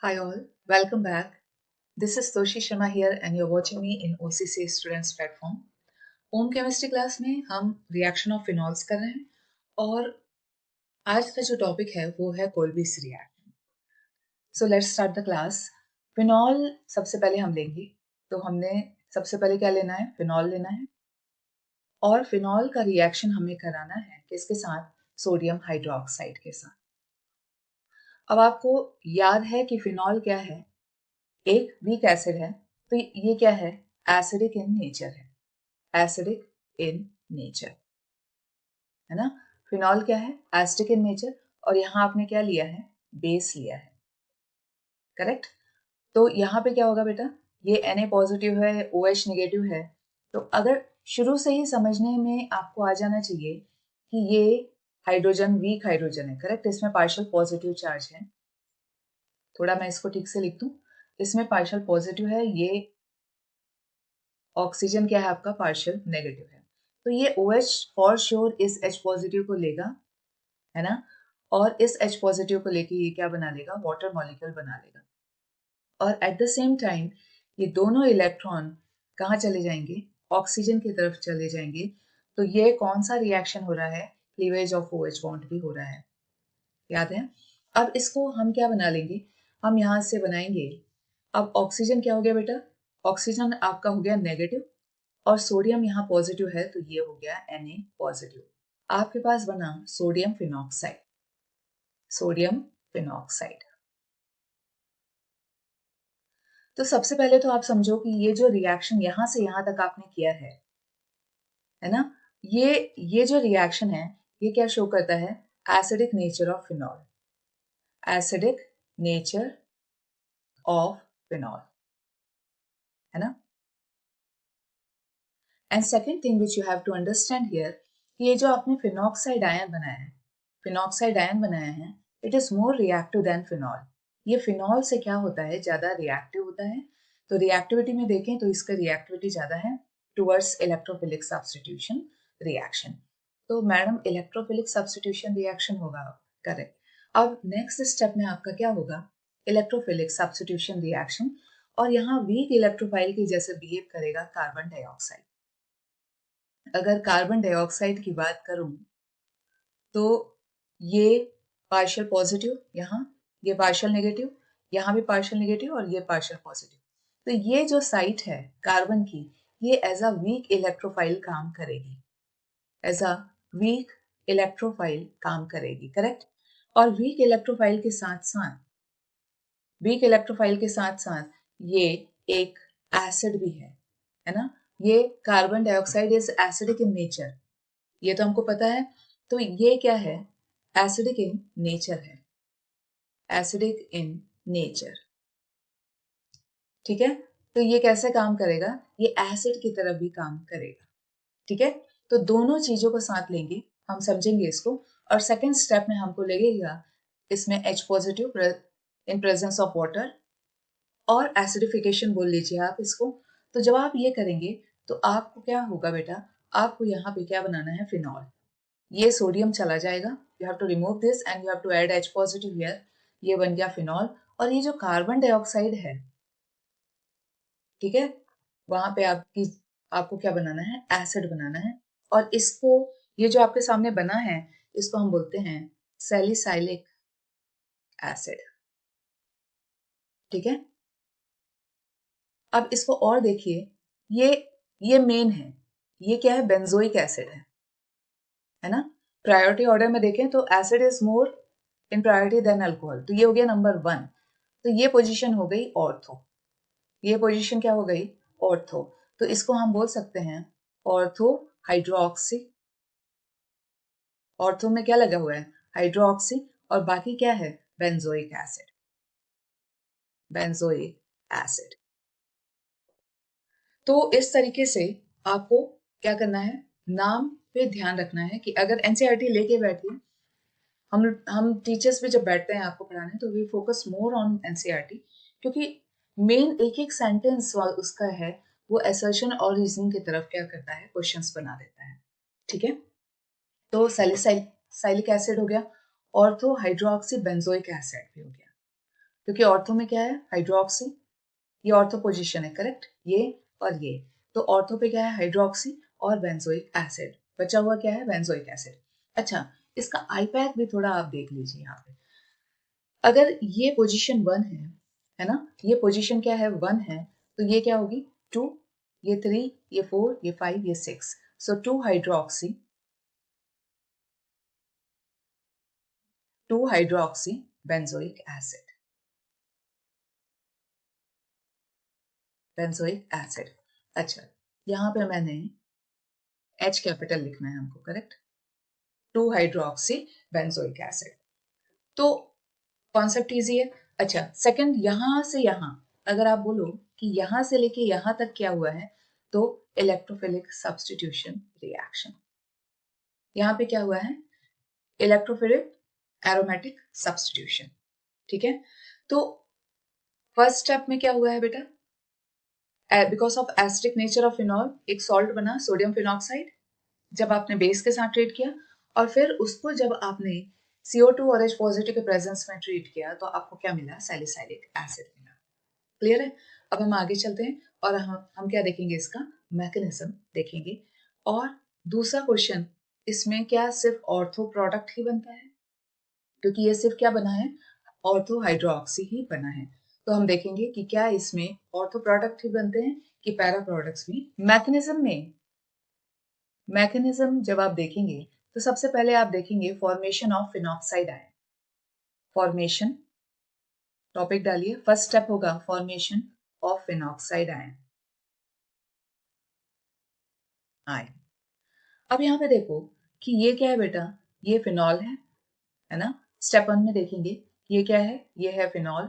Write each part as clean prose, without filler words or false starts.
Hi all, welcome back. This is Toshi Sharma here and you're watching me in OCC Students Platform. Home chemistry class में हम reaction of phenols कर रहे हैं और आज का जो टॉपिक है वो है Kolbe's reaction. So let's start the class. Phenol सबसे पहले हम लेंगे. तो हमने सबसे पहले क्या लेना है? फिनॉल लेना है और फिनॉल का रिएक्शन हमें कराना है किसके साथ? सोडियम हाइड्रोक्साइड के साथ. अब आपको याद है कि फिनॉल क्या है? एक वीक एसिड है. तो ये क्या है? एसिडिक इन नेचर है. एसिडिक इन नेचर है ना. फिनॉल क्या है? Acidic in nature. और यहां आपने क्या लिया है? बेस लिया है. करेक्ट. तो यहाँ पे क्या होगा बेटा? ये Na पॉजिटिव है, OH नेगेटिव है. तो अगर शुरू से ही समझने में आपको आ जाना चाहिए कि ये हाइड्रोजन वीक हाइड्रोजन है. करेक्ट. इसमें पार्शियल पॉजिटिव चार्ज है. थोड़ा मैं इसको ठीक से लिख दूं. इसमें पार्शियल पॉजिटिव है. ये ऑक्सीजन क्या है आपका? पार्शियल नेगेटिव है. तो ये OH फॉर श्योर इस H पॉजिटिव को लेगा, है ना. और इस H पॉजिटिव को लेके ये क्या बना लेगा? वाटर मॉलिक्यूल बना लेगा. और एट द सेम टाइम ये दोनों इलेक्ट्रॉन कहाँ चले जाएंगे? ऑक्सीजन की तरफ चले जाएंगे. तो ये कौन सा रिएक्शन हो रहा है? क्लीवेज ऑफ OH बॉन्ड भी हो रहा है. याद है. अब इसको हम क्या बना लेंगे? हम यहां से बनाएंगे. अब ऑक्सीजन क्या हो गया बेटा? ऑक्सीजन आपका हो गया नेगेटिव और सोडियम यहाँ पॉजिटिव है तो ये हो गया Na पॉजिटिव. आपके पास बना सोडियम फिनॉक्साइड. Sodium phenoxide. तो सबसे पहले तो आप समझो कि ये जो रिएक्शन यहां से यहां तक आपने किया है ना. ये जो रिएक्शन है ये क्या शो करता है? Acidic nature of phenol. Acidic nature of phenol, है ना. And second thing which you have to understand here, ये जो आपने फिनॉक्साइड आयन बनाया है, फिनॉक्साइड आयन बनाया है, it is more reactive than phenol. ये फिनॉल से क्या होता है? ज्यादा रिएक्टिव होता है. तो रिएक्टिविटी में देखें तो इसका रिएक्टिविटी ज्यादा है टुवर्ड्स इलेक्ट्रोफिलिक सब्स्टिट्यूशन रिएक्शन. तो मैडम इलेक्ट्रोफिलिक सब्स्टिट्यूशन रिएक्शन होगा. करेक्ट. अब नेक्स्ट स्टेप में आपका क्या होगा? Electrophilic substitution reaction. और यहाँ वीक इलेक्ट्रोफाइल की जैसे बिहेव करेगा कार्बन डाइऑक्साइड. अगर कार्बन डाइऑक्साइड की बात करूं तो ये पार्शियल पॉजिटिव, यहाँ ये पार्शियल नेगेटिव, यहाँ भी पार्शियल नेगेटिव और ये पार्शियल पॉजिटिव. तो ये जो साइट है कार्बन की, ये एज अ वीक इलेक्ट्रोफाइल काम करेगी. एज अ वीक इलेक्ट्रोफाइल काम करेगी. करेक्ट. और वीक इलेक्ट्रोफाइल के साथ साथ, वीक इलेक्ट्रोफाइल के साथ साथ ये एक एसिड भी है ना. ये carbon dioxide is acidic in nature. ये तो हमको पता है. तो ये क्या है? एसिडिक इन नेचर है. Acidic in nature. ठीक है. तो ये कैसे काम करेगा? ये एसिड की तरह भी काम करेगा. ठीक है. तो दोनों चीजों को साथ लेंगे, हम समझेंगे इसको. और सेकेंड स्टेप में हमको लगेगा इसमें H positive in presence of water और एसिडिफिकेशन बोल लीजिए आप इसको. तो जब आप ये करेंगे तो आपको क्या होगा बेटा? आपको यहाँ पे क्या बनाना है? फिनॉल. ये सोडियम चला जाएगा. You have to remove this and you have to add H positive here. ये बन गया फिनॉल. और ये जो कार्बन डाइऑक्साइड है, ठीक है, वहां पे आपको क्या बनाना है? एसिड बनाना है. और इसको, ये जो आपके सामने बना है, इसको हम बोलते हैं सैलिसाइलिक एसिड. ठीक है. अब इसको और देखिए. ये ये मेन है. ये क्या है? बेंजोइक एसिड है ना. प्रायोरिटी ऑर्डर में देखें तो acid is more in priority than alcohol. तो ये हो गया नंबर 1. तो ये पोजीशन हो गई ऑर्थो. ये पोजीशन क्या हो गई? ऑर्थो. तो इसको हम बोल सकते हैं ऑर्थो हाइड्रोक्सी. ऑर्थो में क्या लगा हुआ है? हाइड्रोक्सी. और बाकी क्या है? Benzoic acid. Benzoic acid. तो इस तरीके से आपको क्या करना है? नाम पे ध्यान रखना है कि अगर एनसीईआरटी लेके बैठिए, हम टीचर्स भी जब बैठते हैं आपको पढ़ाने तो we focus more on NCERT. क्योंकि मेन एक एक सेंटेंस उसका है, वो असर्शन और रीजनिंग की तरफ क्या करता है? क्वेश्चंस बना देता है. ठीक है. तो सैलिसाइलिक एसिड हो गया. ऑर्थो हाइड्रोक्सी बेंजोइक एसिड भी हो गया. क्योंकि ऑर्थो में क्या है, हाइड्रोक्सी, ये ऑर्थो पोजीशन है, करेक्ट, ये और ये। तो ऑर्थो पे क्या है, हाइड्रोक्सी और बेंजोइक एसिड, बचा हुआ क्या है, बेंजोइक एसिड। अच्छा, इसका आईपैक भी थोड़ा आप देख लीजिए यहाँ पे। अगर ये पोजीशन 1 है ना, ये पोजीशन क्या है, 1 है, तो ये क्या होगी, 2, ये 3, ये 4, ये 5, ये 6। सो 2 hydroxy, 2 hydroxy benzoic acid, benzoic acid. अच्छा, यहाँ पे मैंने H कैपिटल लिखना है हमको, करेक्ट, 2 हाइड्रोक्सी बेंजोइक एसिड। तो कॉन्सेप्ट इजी है। अच्छा, सेकंड, यहां से यहां अगर आप बोलो कि यहां से लेके यहां तक क्या हुआ है, तो इलेक्ट्रोफिलिक सब्स्टिट्यूशन रिएक्शन। यहां पे क्या हुआ है, इलेक्ट्रोफिलिक एरोमेटिक सब्स्टिट्यूशन, ठीक है। तो फर्स्ट स्टेप में क्या हुआ है बेटा, because of acidic nature of phenol एक सॉल्ट बना, सोडियम फिनॉक्साइड, जब आपने बेस के साथ ट्रीट किया, और फिर उसको जब आपने CO2 और H पॉजिटिव के प्रेजेंस में ट्रीट किया, तो आपको क्या मिला, सैलिसाइलिक एसिड मिला। क्लियर है। अब हम आगे चलते हैं और हम क्या देखेंगे, इसका मैकेनिज्म देखेंगे। और दूसरा क्वेश्चन, इसमें क्या सिर्फ ऑर्थो प्रोडक्ट ही बनता है, क्योंकि ये सिर्फ क्या बना है, ऑर्थो हाइड्रोक्सी ही बना है। तो हम देखेंगे कि क्या इसमें ऑर्थो प्रोडक्ट ही बनते हैं कि पैरा प्रोडक्ट्स भी। मैकेनिज्म जब आप देखेंगे तो सबसे पहले आप देखेंगे formation of phenoxide ion. Formation, topic डालिए, फर्स्ट स्टेप होगा फॉर्मेशन ऑफ फिनॉक्साइड आयन। अब यहाँ पे देखो कि ये क्या है बेटा, ये फिनॉल है ना। स्टेप 1 में देखेंगे ये क्या है, ये है फिनॉल।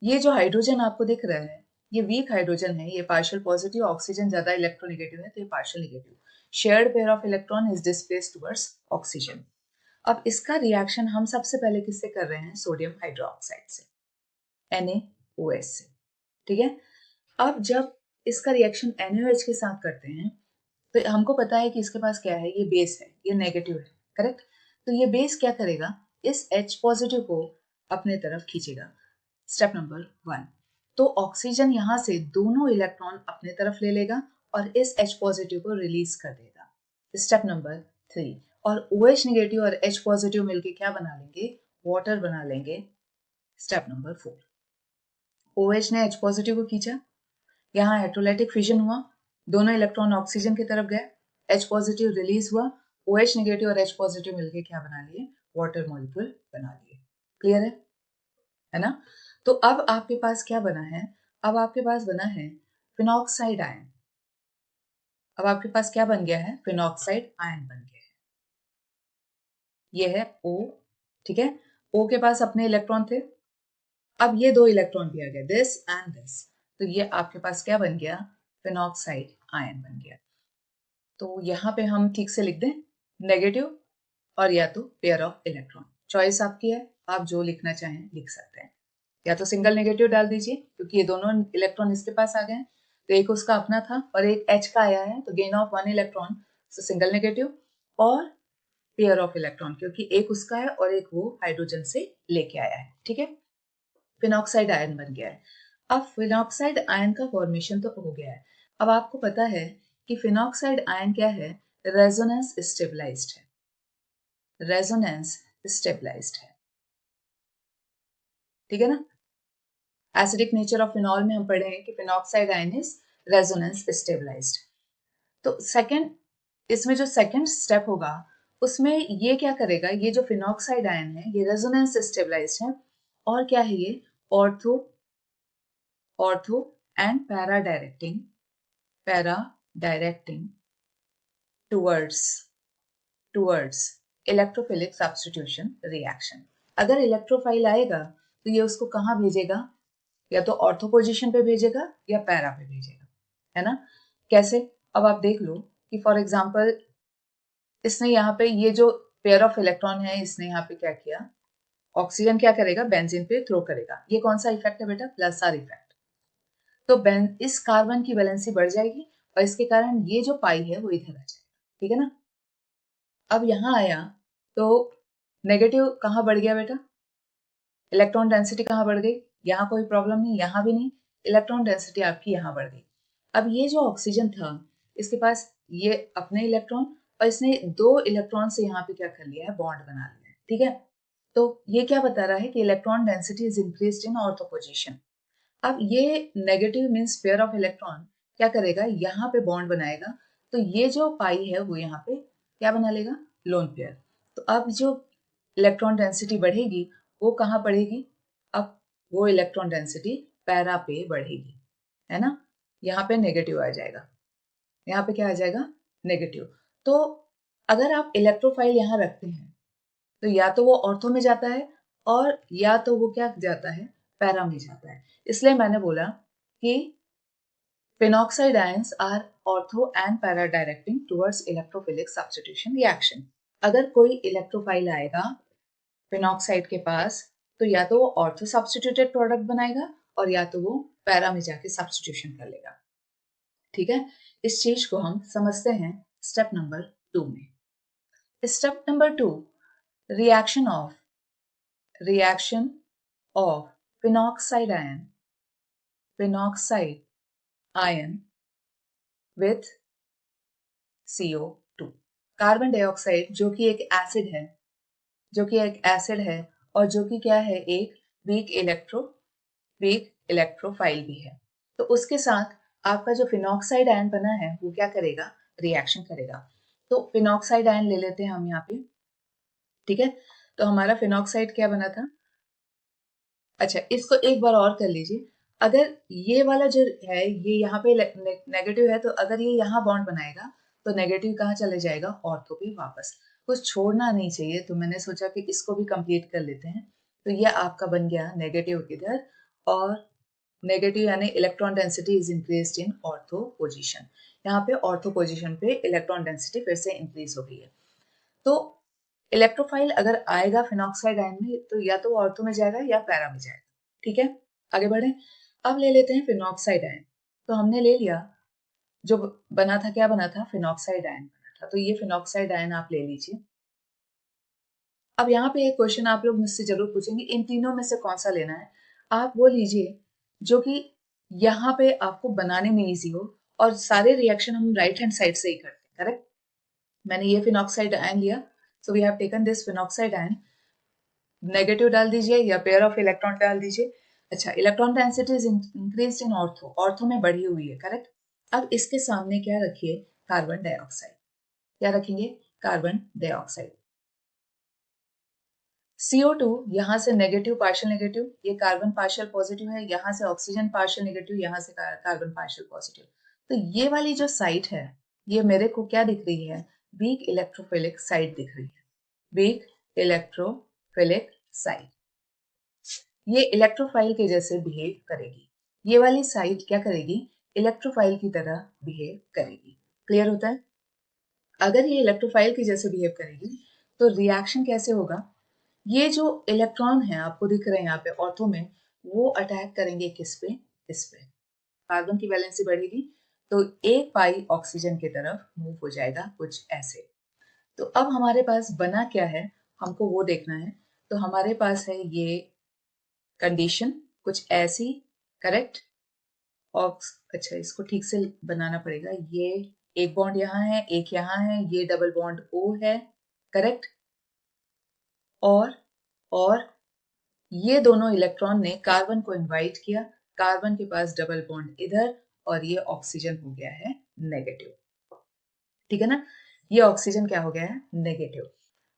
ये जो हाइड्रोजन आपको दिख रहा है, ये वीक हाइड्रोजन है, ये पार्शियल पॉजिटिव, ऑक्सीजन ज्यादा इलेक्ट्रोनेगेटिव है, तो ये partial negative. Shared pair of electron is displaced towards oxygen. अब इसका रिएक्शन हम सबसे पहले किससे कर रहे हैं, सोडियम हाइड्रोक्साइड से, NaOH से, ठीक है। अब जब इसका रिएक्शन NaOH के साथ करते हैं, तो हमको पता है कि इसके पास क्या है, ये बेस है, ये नेगेटिव है, करेक्ट। तो ये बेस क्या करेगा, इस H पॉजिटिव को अपने तरफ खींचेगा। स्टेप नंबर 1, तो ऑक्सीजन यहाँ से दोनों इलेक्ट्रॉन अपने तरफ ले लेगा और इस H पॉजिटिव को रिलीज कर देगा। स्टेप नंबर 3, और OH नेगेटिव और H पॉजिटिव मिलके क्या बना लेंगे, वाटर बना लेंगे। स्टेप नंबर 4, OH ने H पॉजिटिव को खींचा, यहाँ इलेक्ट्रोलाइटिक फिजन हुआ, दोनों इलेक्ट्रॉन ऑक्सीजन की तरफ गए, H पॉजिटिव रिलीज हुआ, OH नेगेटिव और H पॉजिटिव मिलके क्या बना लिए, वाटर मॉलिक्यूल बना लिए। क्लियर है ना। तो अब आपके पास क्या बना है, अब आपके पास बना है फिनॉक्साइड आयन। अब आपके पास क्या बन गया है, फिनॉक्साइड आयन बन गया है। ये है O, ठीक है। O के पास अपने इलेक्ट्रॉन थे, अब ये 2 इलेक्ट्रॉन दिया गया, दिस एंड दिस, तो ये आपके पास क्या बन गया, फिनॉक्साइड आयन बन गया। तो यहाँ पे हम ठीक से लिख दें, नेगेटिव और या तो पेयर ऑफ इलेक्ट्रॉन, चॉइस आपकी है, आप जो लिखना चाहें लिख सकते हैं। या तो सिंगल नेगेटिव डाल दीजिए, क्योंकि ये दोनों इलेक्ट्रॉन इसके पास आ गए, तो एक उसका अपना था और एक H का आया है, तो gain of 1 electron, so single negative, और पेयर ऑफ इलेक्ट्रॉन, क्योंकि एक उसका है और एक वो हाइड्रोजन से लेके आया है, ठीक है। फिनॉक्साइड आयन बन गया है। अब फिनॉक्साइड आयन का फॉर्मेशन तो हो गया है। अब आपको पता है कि फिनॉक्साइड आयन क्या है, रेजोनेंस स्टेबलाइज्ड है, रेजोनेंस स्टेबलाइज्ड है, ठीक है ना। एसिडिक नेचर ऑफ फिनॉल में हम पढ़े हैं कि phenoxide ion is resonance stabilised. तो सेकंड, इसमें जो सेकंड स्टेप होगा उसमें ये क्या करेगा, ये जो फिनॉक्साइड आयन है ये रेजोनेंस स्टेबलाइज्ड है, और क्या है ये, ortho ortho and para directing towards towards electrophilic substitution reaction. अगर इलेक्ट्रोफाइल आएगा तो ये उसको कहाँ भेजेगा, या तो ऑर्थो पोजीशन पे भेजेगा या पैरा पे भेजेगा, है ना। कैसे, अब आप देख लो कि फॉर एग्जांपल इसने यहाँ पे ये जो पेयर ऑफ इलेक्ट्रॉन है, इसने यहाँ पे क्या किया, ऑक्सीजन क्या करेगा, बेंजीन पे थ्रो करेगा। ये कौन सा इफेक्ट है बेटा, प्लस आर इफेक्ट। तो इस कार्बन की वैलेंसी बढ़ जाएगी और इसके कारण ये जो पाई है वो इधर आ जाएगा, ठीक है ना। अब यहाँ आया तो नेगेटिव कहाँ बढ़ गया बेटा, इलेक्ट्रॉन डेंसिटी कहाँ बढ़ गई, यहाँ कोई प्रॉब्लम नहीं, यहाँ भी नहीं, इलेक्ट्रॉन डेंसिटी आपकी यहाँ बढ़ गई। अब ये जो ऑक्सीजन था इसके पास ये अपने इलेक्ट्रॉन और इसने 2 इलेक्ट्रॉन से यहाँ पे क्या कर लिया है, बॉन्ड बना लिया है, ठीक है। तो ये क्या बता रहा है कि electron density is increased in ortho position. अब ये negative means pair of electron क्या करेगा, यहाँ पे बॉन्ड बनाएगा, तो ये जो पाई है वो यहाँ पे क्या बना लेगा, लोन पेयर। तो अब जो इलेक्ट्रॉन डेंसिटी बढ़ेगी वो कहाँ बढ़ेगी, अब वो इलेक्ट्रॉन डेंसिटी पैरा पे बढ़ेगी, है ना। यहाँ पे नेगेटिव आ जाएगा, यहाँ पे क्या आ जाएगा, नेगेटिव। तो अगर आप इलेक्ट्रोफाइल यहाँ रखते हैं तो या तो वो ऑर्थो में जाता है और या तो वो क्या जाता है, पैरा में जाता है। इसलिए मैंने बोला कि phenoxide ions are ortho and para directing towards electrophilic substitution reaction। अगर कोई इलेक्ट्रोफाइल आएगा फिनॉक्साइड के पास तो या तो वो ऑर्थो सब्स्टिट्यूटेड प्रोडक्ट बनाएगा और या तो वो पैरा में जाके सब्स्टिट्यूशन कर लेगा, ठीक है। इस चीज को हम समझते हैं स्टेप नंबर 2 में। Step number 2, reaction of phenoxide ion with CO2। Carbon dioxide जो कि एक एसिड है, और जो कि क्या है, एक वीक इलेक्ट्रोफाइल भी है। तो उसके साथ आपका जो फिनॉक्साइड आयन बना है वो क्या करेगा, रिएक्शन करेगा। तो फिनॉक्साइड आयन ले लेते हैं हम यहाँ पे, ठीक है। तो हमारा फिनॉक्साइड क्या बना था, अच्छा इसको एक बार और कर लीजिए। अगर ये वाला जो है ये यहाँ पे नेगेटिव है, तो अगर ये यहाँ बॉन्ड बनाएगा तो नेगेटिव कहाँ चले जाएगा, ऑर्थो पे वापस। कुछ छोड़ना नहीं चाहिए, तो मैंने सोचा कि इसको भी कंप्लीट कर लेते हैं। तो ये आपका बन गया नेगेटिव इधर, और नेगेटिव यानी electron density is increased in ortho position. यहाँ पे ऑर्थो पोजीशन पे इलेक्ट्रॉन डेंसिटी फिर से इंक्रीज हो गई है। तो इलेक्ट्रोफाइल अगर आएगा फिनॉक्साइड आयन में तो या तो ऑर्थो में जाएगा या पैरा में जाएगा, ठीक है। आगे बढ़े, अब ले लेते हैं फिनॉक्साइड आयन। तो हमने ले लिया, जो बना था क्या बना था, फिनॉक्साइड आयन बना था। तो ये फिनॉक्साइड आयन आप ले लीजिए। अब यहाँ पे एक क्वेश्चन आप लोग मुझसे जरूर पूछेंगे, इन तीनों में से कौन सा लेना है। आप वो लीजिए जो कि यहाँ पे आपको बनाने में इजी हो, और सारे रिएक्शन हम राइट हैंड साइड से ही करते हैं, करेक्ट। मैंने ये फिनॉक्साइड आयन लिया, so we have taken this phenoxide ion, negative डाल दीजिए या पेयर ऑफ इलेक्ट्रॉन डाल दीजिए। अच्छा, electron density is increased in ortho में बढ़ी हुई है, करेक्ट। अब इसके सामने क्या रखिए, कार्बन डाइऑक्साइड। क्या रखेंगे, कार्बन डाइऑक्साइड। CO2 यहाँ से नेगेटिव पार्शियल नेगेटिव, ये कार्बन पार्शियल पॉजिटिव है, यहाँ से ऑक्सीजन पार्शियल नेगेटिव, यहाँ से कार्बन पार्शियल पॉजिटिव। तो ये वाली जो साइट है ये मेरे को क्या दिख रही है, वीक इलेक्ट्रोफिलिक साइट दिख रही है, वीक इलेक्ट्रोफिलिक साइट। ये इलेक्ट्रोफाइल के जैसे बिहेव करेगी, ये वाली साइट क्या करेगी, इलेक्ट्रोफाइल की तरह बिहेव करेगी। क्लियर होता है। अगर ये इलेक्ट्रोफाइल के जैसे बिहेव करेगी तो रिएक्शन कैसे होगा, ये जो इलेक्ट्रॉन है आपको दिख रहे हैं यहाँ पे ऑर्थो में, वो अटैक करेंगे किस पे, इस पे। कार्बन की वैलेंसी बढ़ेगी तो एक पाई ऑक्सीजन की तरफ मूव हो जाएगा, कुछ ऐसे। तो अब हमारे पास बना क्या है, हमको वो देखना है। तो हमारे पास है ये कंडीशन कुछ ऐसी, करेक्ट। ऑक्स, अच्छा इसको ठीक से बनाना पड़ेगा, ये एक बॉन्ड यहाँ है, एक यहाँ है, ये डबल बॉन्ड O है, करेक्ट। और ये दोनों इलेक्ट्रॉन ने कार्बन को इनवाइट किया, कार्बन के पास डबल बॉन्ड इधर, और ये ऑक्सीजन हो गया है नेगेटिव, ठीक है ना। ये ऑक्सीजन क्या हो गया है, नेगेटिव।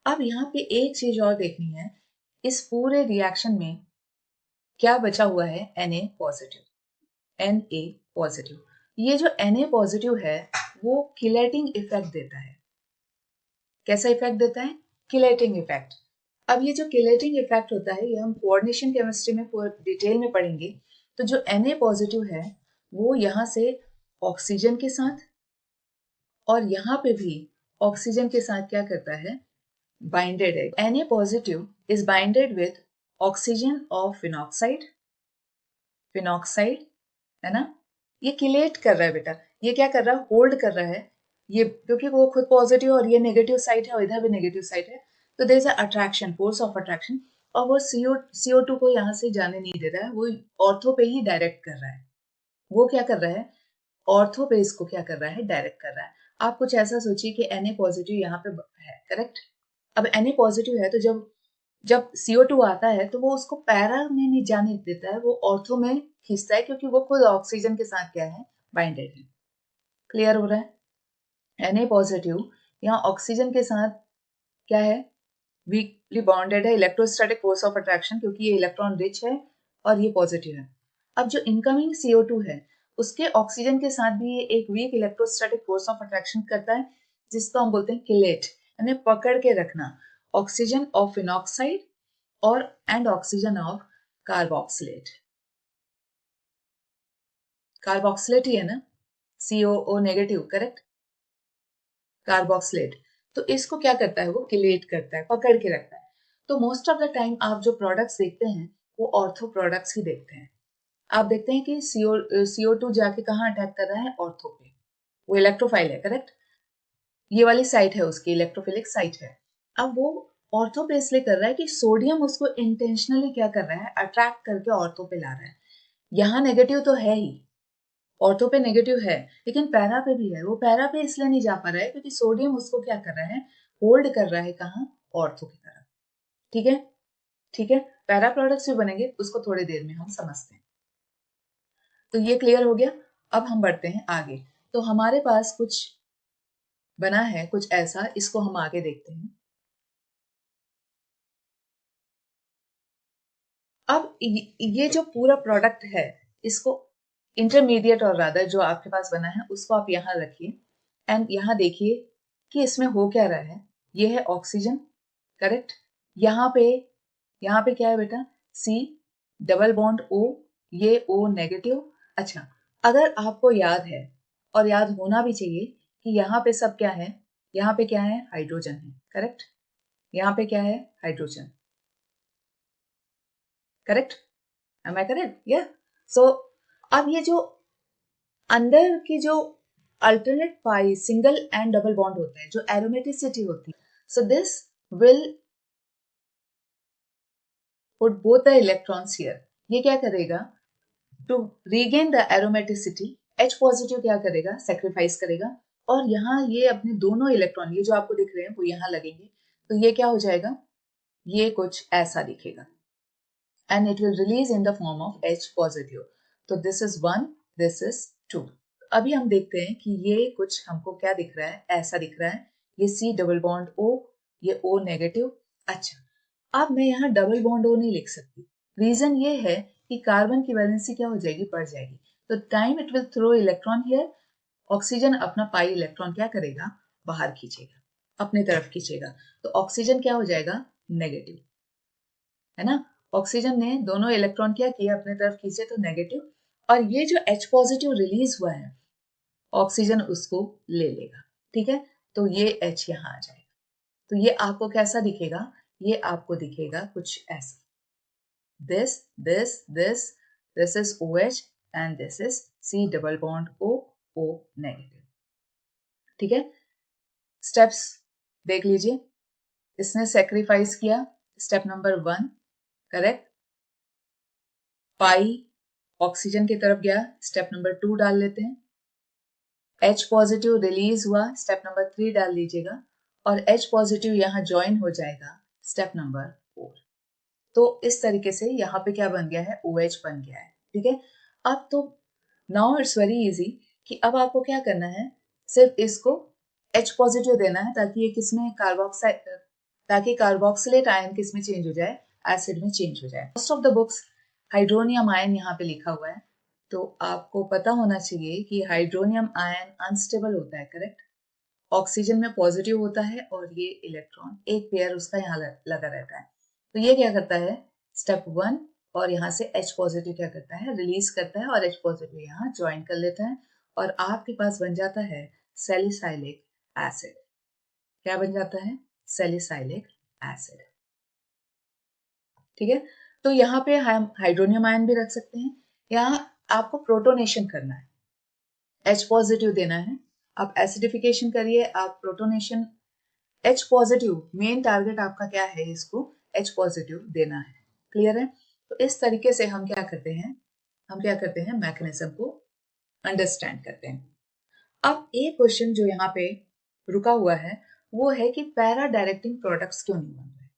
अब यहाँ पे एक चीज और देखनी है, इस पूरे रिएक्शन में क्या बचा हुआ है, Na पॉजिटिव, Na पॉजिटिव। ये जो Na पॉजिटिव है वो किलेटिंग इफेक्ट देता है। कैसा इफेक्ट देता है, किलेटिंग इफेक्ट। अब ये जो किलेटिंग इफेक्ट होता है ये हम कोऑर्डिनेशन केमिस्ट्री में डिटेल में पढ़ेंगे। तो जो Na पॉजिटिव है वो यहाँ से ऑक्सीजन के साथ और यहाँ पे भी ऑक्सीजन के साथ क्या करता है, बाइंडेड है। Na positive is binded with oxygen of phenoxide, है ना। ये किलेट कर रहा है बेटा, ये क्या कर रहा है, होल्ड कर रहा है। ये क्योंकि वो खुद पॉजिटिव और ये नेगेटिव साइड है और इधर भी नेगेटिव साइड है, तो there is a attraction, force of attraction, और वो CO2 को यहाँ से जाने नहीं दे रहा है, वो ऑर्थो पे ही डायरेक्ट कर रहा है। वो क्या कर रहा है, ऑर्थो पे इसको क्या कर रहा है, डायरेक्ट कर रहा है। आप कुछ ऐसा सोचिए कि Na पॉजिटिव यहाँ पे है, करेक्ट। अब Na पॉजिटिव है तो जब जब CO2 आता है तो वो उसको पैरा में नहीं जाने देता है, वो ऑर्थो में खींचता है, क्योंकि वो खुद ऑक्सीजन के साथ क्या है, बाइंडेड है। क्लियर हो रहा है। Na पॉजिटिव यहाँ ऑक्सीजन के साथ क्या है, वीकली बॉन्डेड है, इलेक्ट्रोस्टैटिक फोर्स ऑफ अट्रैक्शन, क्योंकि ये इलेक्ट्रॉन रिच है और ये पॉजिटिव है। अब जो इनकमिंग CO2 है उसके ऑक्सीजन के साथ भी ये एक weak electrostatic force of attraction करता है, जिसको हम बोलते हैं किलेट, यानी पकड़ के रखना ऑक्सीजन ऑफ फिनॉक्साइड और and oxygen of carboxylate. Carboxylate ही है ना, COO नेगेटिव, करेक्ट। कार्बोक्सिलेट, तो इसको क्या करता है, वो किलेट करता है, पकड़ के रखता है। तो मोस्ट ऑफ द टाइम आप जो प्रोडक्ट्स देखते हैं वो ऑर्थो प्रोडक्ट्स ही देखते हैं। आप देखते हैं कि CO2 जाके कहाँ अटैक कर रहा है, ऑर्थो पे। वो इलेक्ट्रोफाइल है, करेक्ट। ये वाली साइट है उसकी, इलेक्ट्रोफिलिक साइट है। अब वो ऑर्थो पे इसलिए कर रहा है कि सोडियम उसको इंटेंशनली क्या कर रहा है, अट्रैक्ट करके ऑर्थो पे ला रहा है। यहाँ नेगेटिव तो है ही, ऑर्थो पे नेगेटिव है, लेकिन पैरा पे भी है। वो पैरा पे इसलिए नहीं जा पा रहा है क्योंकि सोडियम उसको क्या कर रहा है, होल्ड कर रहा है, कहाँ, ऑर्थो की तरफ। ठीक है, ठीक है। पैरा प्रोडक्ट्स भी बनेंगे, उसको थोड़ी देर में हम समझते हैं। तो ये क्लियर हो गया। अब हम बढ़ते हैं आगे। तो हमारे पास कुछ बना है कुछ ऐसा, इसको हम आगे देखते हैं। अब ये जो पूरा प्रोडक्ट है, इसको इंटरमीडिएट और रादर जो आपके पास बना है उसको आप यहाँ रखिए एंड यहाँ देखिए कि इसमें हो क्या रहा है। ये है ऑक्सीजन, करेक्ट। यहाँ पे क्या है बेटा, C डबल बॉन्ड O, ये O नेगेटिव। अच्छा, अगर आपको याद है और याद होना भी चाहिए कि यहाँ पे सब क्या है, यहाँ पे क्या है, हाइड्रोजन है, करेक्ट। यहाँ पे क्या है, hydrogen, correct. Am I correct, या। सो अब ये जो अंदर की जो alternate pi single and double bond होता है, जो एरोमेटिसिटी होती है, so this will put both the electrons here. ये क्या करेगा, to regain the aromaticity, H positive क्या करेगा, सेक्रीफाइस करेगा, और यहाँ ये अपने दोनों इलेक्ट्रॉन, ये जो आपको दिख रहे हैं वो यहाँ लगेंगे, तो ये क्या हो जाएगा, ये कुछ ऐसा दिखेगा and it will release in the form of H positive. तो this is 1, this is 2. अभी हम देखते हैं कि ये कुछ हमको क्या दिख रहा है, ऐसा दिख रहा है, ये C डबल बॉन्ड O, ये O नेगेटिव। अच्छा, अब मैं यहाँ डबल बॉन्ड O नहीं लिख सकती, रीजन ये है कि कार्बन की वैलेंसी क्या हो जाएगी, बढ़ जाएगी। तो time it will throw electron here, oxygen अपना पाई इलेक्ट्रॉन क्या करेगा, बाहर खींचेगा, अपने तरफ खींचेगा, तो ऑक्सीजन क्या हो जाएगा, नेगेटिव, है ना। ऑक्सीजन ने दोनों इलेक्ट्रॉन क्या किया, अपने तरफ खींचे, तो नेगेटिव। और ये जो H पॉजिटिव रिलीज हुआ है, ऑक्सीजन उसको ले लेगा, ठीक है। तो ये H यहाँ आ जाएगा, तो ये आपको कैसा दिखेगा, ये आपको दिखेगा कुछ ऐसा, this this this this is OH and this is C double bond O, O negative. ठीक है, स्टेप्स देख लीजिए। इसने सेक्रीफाइस किया, स्टेप नंबर 1, करेक्ट। पाई ऑक्सीजन की तरफ गया, स्टेप नंबर 2 डाल लेते हैं। H पॉजिटिव रिलीज हुआ, स्टेप नंबर 3 डाल लीजिएगा, और H पॉजिटिव यहाँ ज्वाइन हो जाएगा, स्टेप नंबर 4। तो इस तरीके से यहाँ पे क्या बन गया है, OH बन गया है, ठीक है। अब तो नाउ इट्स वेरी इजी कि अब आपको क्या करना है, सिर्फ इसको H पॉजिटिव देना है, ताकि ये किसमें कार्बोक्साइड, ताकि कार्बोक्सिलेट आयन किसमें चेंज हो जाए, एसिड में चेंज हो जाए। Most of the books hydronium ion यहाँ पे लिखा हुआ है, तो आपको पता होना चाहिए कि हाइड्रोनियम आयन अनस्टेबल होता है, करेक्ट। ऑक्सीजन में पॉजिटिव होता है और ये इलेक्ट्रॉन एक पेयर उसका यहाँ लगा रहता है। तो ये क्या करता है, स्टेप 1, और यहाँ से H पॉजिटिव क्या करता है, रिलीज करता है, और H पॉजिटिव यहाँ ज्वाइन कर लेता है, और आपके पास बन जाता है सैलिसाइलिक एसिड। क्या बन जाता है, सैलिसाइलिक एसिड। ठीक है, तो यहाँ पे हम हाइड्रोनियम आयन भी रख सकते हैं। यहाँ आपको प्रोटोनेशन करना है, H पॉजिटिव देना है, आप एसिडिफिकेशन करिए, आप protonation, H positive main target आपका क्या है, इसको H पॉजिटिव देना है। क्लियर है? तो इस तरीके से हम क्या करते हैं मैकेनिज्म को अंडरस्टैंड करते हैं। अब एक क्वेश्चन जो यहाँ पे रुका हुआ है वो है कि पैरा डायरेक्टिंग प्रोडक्ट्स क्यों नहीं बन रहे,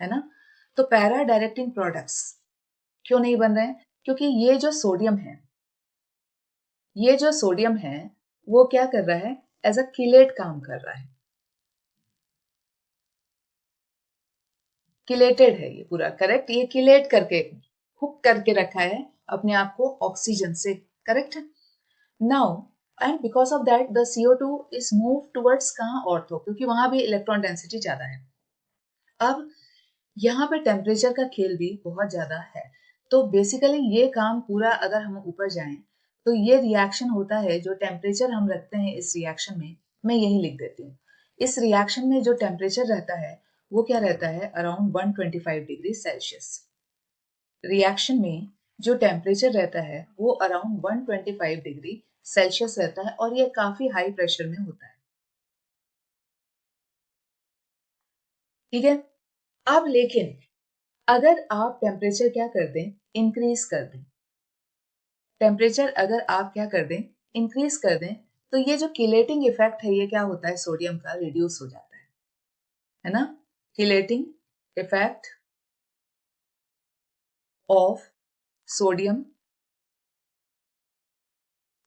है ना? तो पैरा डायरेक्टिंग प्रोडक्ट्स क्यों नहीं बन रहे हैं? क्योंकि ये जो सोडियम है वो क्या कर रहा है, एज अ किलेट काम कर रहा है। किलेटेड है ये पूरा, करेक्ट? ये किलेट करके हुक करके रखा है अपने आप को ऑक्सीजन से, correct? Now and because of that the CO2 is move towards कहाँ, ऑर्थो, क्योंकि वहां भी इलेक्ट्रॉन डेंसिटी ज्यादा है। अब यहाँ पे टेम्परेचर का खेल भी बहुत ज्यादा है। तो बेसिकली ये काम पूरा अगर हम ऊपर जाएं तो ये रिएक्शन होता है, जो टेम्परेचर हम रखते हैं इस रिएक्शन में, मैं यही लिख देती हूँ। इस रिएक्शन में जो टेम्परेचर रहता है वो क्या रहता है, अराउंड 125 डिग्री सेल्सियस। रिएक्शन में जो टेम्परेचर रहता है वो अराउंड 125 डिग्री सेल्सियस रहता है और ये काफी हाई प्रेशर में होता है। ठीक है? अब लेकिन अगर आप टेम्परेचर क्या कर दें, इंक्रीज कर दें, टेम्परेचर अगर आप क्या कर दें, इंक्रीज कर दें, तो ये जो किलेटिंग इफेक्ट है ये क्या होता है, सोडियम का रिड्यूस हो जाता है ना? Chelating effect of sodium,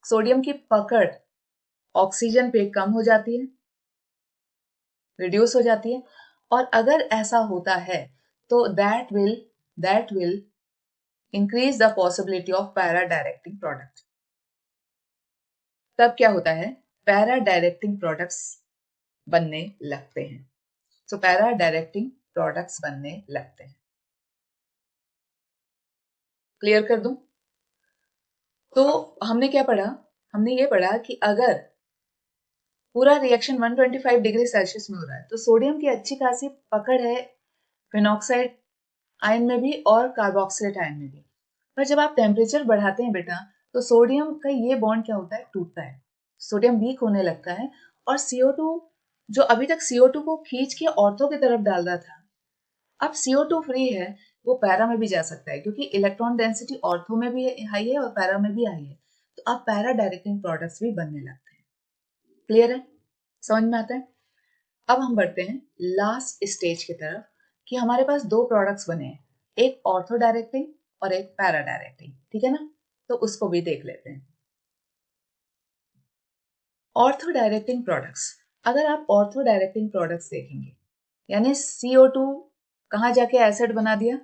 sodium की पकड़ ऑक्सीजन पे कम हो जाती है, रिड्यूस हो जाती है। और अगर ऐसा होता है तो that will increase the possibility of para directing product. तब क्या होता है, पैरा डायरेक्टिंग प्रोडक्ट्स बनने लगते हैं। सो पैरा डायरेक्टिंग प्रोडक्ट्स बनने लगते हैं। क्लियर कर दूं? तो हमने क्या पढ़ा, हमने ये पढ़ा कि अगर पूरा रिएक्शन 125 डिग्री सेल्सियस में हो रहा है तो सोडियम की अच्छी खासी पकड़ है फिनॉक्साइड आयन में भी और कार्बोक्सिलेट आयन में भी। पर जब आप टेम्परेचर बढ़ाते हैं बेटा तो सोडियम का ये बॉन्ड क्या होता है, टूटता है, सोडियम वीक होने लगता है। और CO2 जो अभी तक CO2 को खींच के ऑर्थो की तरफ डाल रहा था, अब CO2 फ्री है, वो पैरा में भी जा सकता है क्योंकि इलेक्ट्रॉन डेंसिटी ऑर्थो में भी हाई है और पैरा में भी हाई है। तो अब पैरा डायरेक्टिंग प्रोडक्ट्स भी बनने लगते हैं। क्लियर है? समझ में आता है? अब हम बढ़ते हैं लास्ट स्टेज की तरफ कि हमारे पास दो प्रोडक्ट्स बने हैं, एक ऑर्थो डायरेक्टिंग और एक पैरा डायरेक्टिंग। ठीक है ना? तो उसको भी देख लेते हैं। ऑर्थो डायरेक्टिंग प्रोडक्ट्स, अगर आप ऑर्थो डायरेक्टिंग प्रोडक्ट्स देखेंगे, यानी CO2 कहाँ जाके एसिड बना दिया,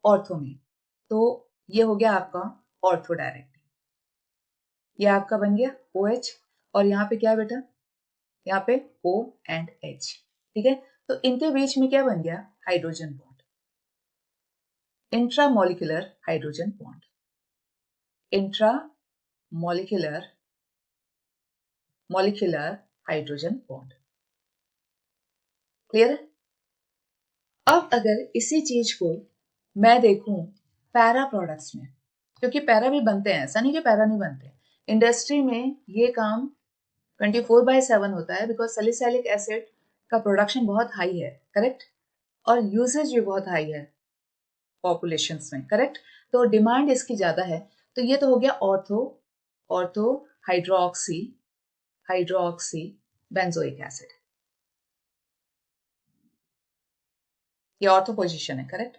ऑर्थो में, तो ये हो गया आपका ऑर्थो डायरेक्टिंग। ये आपका बन गया OH और यहाँ पे क्या है बेटा, यहाँ पे O एंड H। ठीक है? तो इनके बीच में क्या बन गया, hydrogen bond, intramolecular hydrogen bond, intramolecular molecular hydrogen bond. Clear है? अब अगर इसी चीज को मैं देखूं पैरा प्रोडक्ट्स में, क्योंकि पैरा भी बनते हैं, ऐसा नहीं कि पैरा नहीं बनते, इंडस्ट्री में ये काम 24/7 होता है बिकॉज सैलिसिलिक एसिड का प्रोडक्शन बहुत हाई है, करेक्ट? और यूसेज भी बहुत हाई है पॉपुलेशंस में, करेक्ट? तो डिमांड इसकी ज्यादा है। तो ये तो हो गया ortho, ortho hydroxy, hydroxy benzoic acid, ये ऑर्थो पोजीशन है, करेक्ट?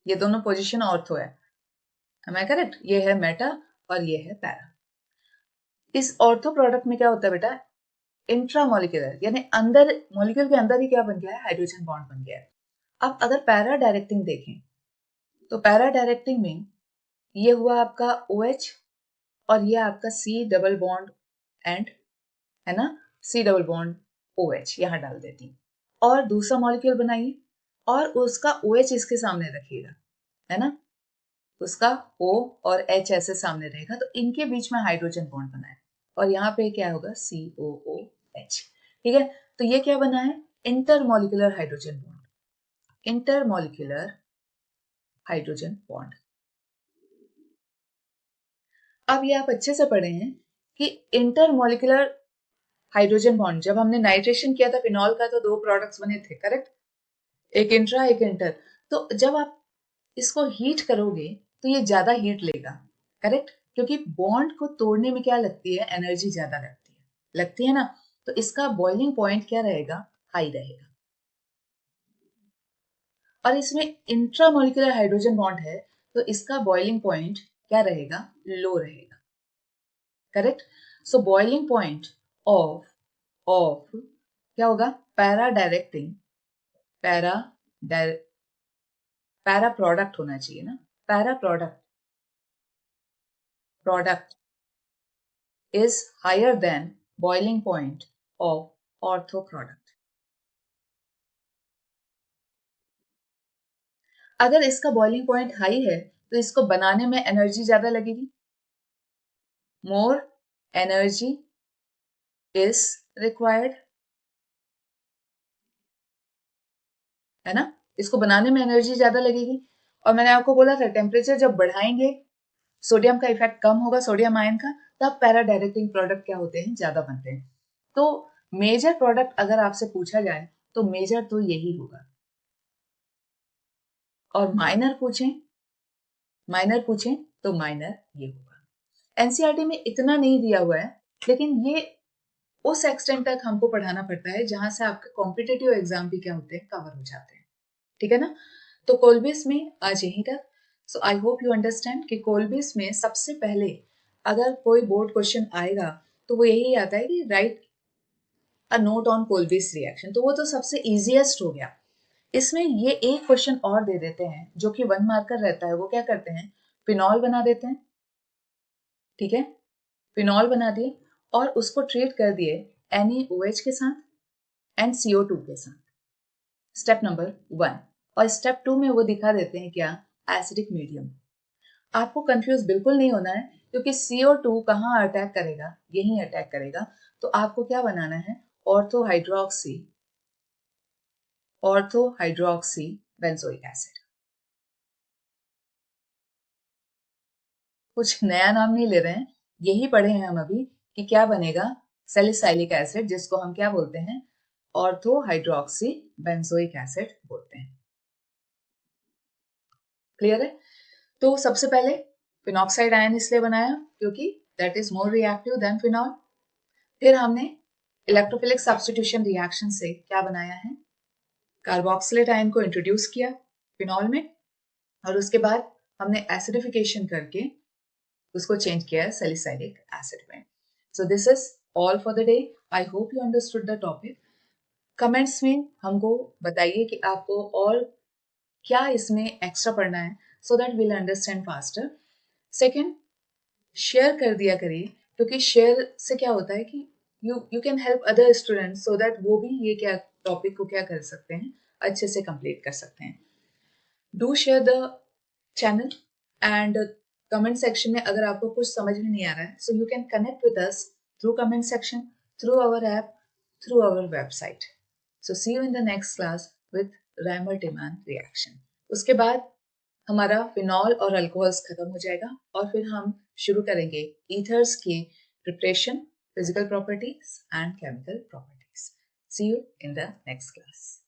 ये दोनों पोजीशन ऑर्थो है, मैं करेक्ट? ये है मेटा और ये है पैरा। इस ऑर्थो प्रोडक्ट में क्या होता है बेटा, इंट्रामोलिकुलर, यानी अंदर मॉलिक्यूल के अंदर ही क्या बन गया है, हाइड्रोजन बॉन्ड बन गया है। अब अगर पैरा डायरेक्टिंग देखें तो पैरा डायरेक्टिंग में ये हुआ आपका OH और ये आपका C डबल बॉन्ड एंड, है ना, C डबल बॉन्ड OH यहां डाल देती हूँ और दूसरा मॉलिक्यूल बनाइए और उसका OH इसके सामने रखिएगा, है ना, उसका O और H ऐसे सामने रहेगा, तो इनके बीच में हाइड्रोजन बॉन्ड बना है और यहाँ पे क्या होगा, COOH। ठीक है? तो ये क्या बना है, intermolecular hydrogen bond, intermolecular hydrogen bond. अब ये आप अच्छे से पढ़े हैं कि इंटरमोलिकुलर हाइड्रोजन बॉन्ड, जब हमने नाइट्रेशन किया था फिनॉल का तो दो प्रोडक्ट्स बने थे, करेक्ट? एक इंट्रा एक इंटर। तो जब आप इसको हीट करोगे तो ये ज्यादा हीट लेगा, करेक्ट, क्योंकि बॉन्ड को तोड़ने में क्या लगती है, एनर्जी ज्यादा लगती है ना। तो इसका बॉइलिंग पॉइंट क्या रहेगा, हाई रहेगा। और इसमें इंट्रामोलिकुलर हाइड्रोजन बॉन्ड है तो इसका बॉइलिंग पॉइंट क्या रहेगा, लो रहेगा, correct. So boiling point of क्या होगा, para directing, para para product होना चाहिए ना, para product is higher than boiling point of ortho product। अगर इसका बॉइलिंग पॉइंट हाई है तो इसको बनाने में एनर्जी ज्यादा लगेगी, मोर एनर्जी इज रिक्वायर्ड, है ना। इसको बनाने में एनर्जी ज्यादा लगेगी। और मैंने आपको बोला था टेम्परेचर जब बढ़ाएंगे सोडियम का इफेक्ट कम होगा, सोडियम आयन का, तब पैरा डायरेक्टिंग प्रोडक्ट क्या होते हैं, ज्यादा बनते हैं। तो मेजर प्रोडक्ट अगर आपसे पूछा जाए तो मेजर तो यही होगा, और माइनर पूछें तो माइनर ये होगा। एनसीईआरटी में इतना नहीं दिया हुआ है, लेकिन ये उस एक्सटेंट तक हमको पढ़ाना पड़ता है जहां से आपके कॉम्पिटिटिव एग्जाम भी क्या होते हैं, कवर हो जाते हैं, ठीक है ना। तो कोलबिस में आज यहीं तक। सो आई होप यू अंडरस्टैंड कि कोलबिस में सबसे पहले अगर कोई बोर्ड क्वेश्चन आएगा तो वो यही आता है कि write a note on Kolbe's reaction, तो वो तो सबसे इजीएस्ट हो गया। इसमें ये एक क्वेश्चन और दे देते हैं जो कि 1 मार्कर रहता है, वो क्या करते हैं, फिनॉल बना देते हैं, ठीक है, फिनॉल बना दिए और उसको ट्रीट कर दिए NaOH के साथ एंड CO2 के साथ, स्टेप नंबर 1। और स्टेप 2 में वो दिखा देते हैं क्या, एसिडिक मीडियम। आपको कंफ्यूज बिल्कुल नहीं होना है, क्योंकि CO2 कहाँ अटैक करेगा, यहीं अटैक करेगा। तो आपको क्या बनाना है, ऑर्थो हाइड्रोक्सी बेंजोइक एसिड। कुछ नया नाम नहीं ले रहे हैं, यही पढ़े हैं हम अभी कि क्या बनेगा, सैलिसाइलिक एसिड, जिसको हम क्या बोलते हैं, ऑर्थो हाइड्रोक्सी बेंजोइक एसिड बोलते हैं। क्लियर है। तो सबसे पहले फिनॉक्साइड आयन इसलिए बनाया क्योंकि that is more reactive than phenol. फिर हमने इलेक्ट्रोफिलिक सब्स्टिट्यूशन रिएक्शन से क्या बनाया है, कार्बोक्सिलेट आयन को इंट्रोड्यूस किया फिनॉल में, और उसके बाद हमने एसिडिफिकेशन करके उसको चेंज किया है सैलिसाइलिक एसिड में। So this is all for the day. I hope you understood the topic. Comments में हमको बताइए कि आपको और क्या इसमें एक्स्ट्रा पढ़ना है, so that will understand faster. Second, share कर दिया करिए, क्योंकि शेयर से क्या होता है कि you can help other students so that वो भी ये क्या टॉपिक को क्या कर सकते हैं, अच्छे से कंप्लीट कर सकते हैं। Do share the channel and comment section में अगर आपको कुछ समझ में नहीं आ रहा है, so you can connect with us through comment section, through our app, through our website. So see you in the next class with Reimer Tiemann reaction. उसके बाद हमारा फिनॉल और अल्कोहल्स खत्म हो जाएगा और फिर हम शुरू करेंगे ईथर्स की preparation, physical properties and chemical properties. See you in the next class.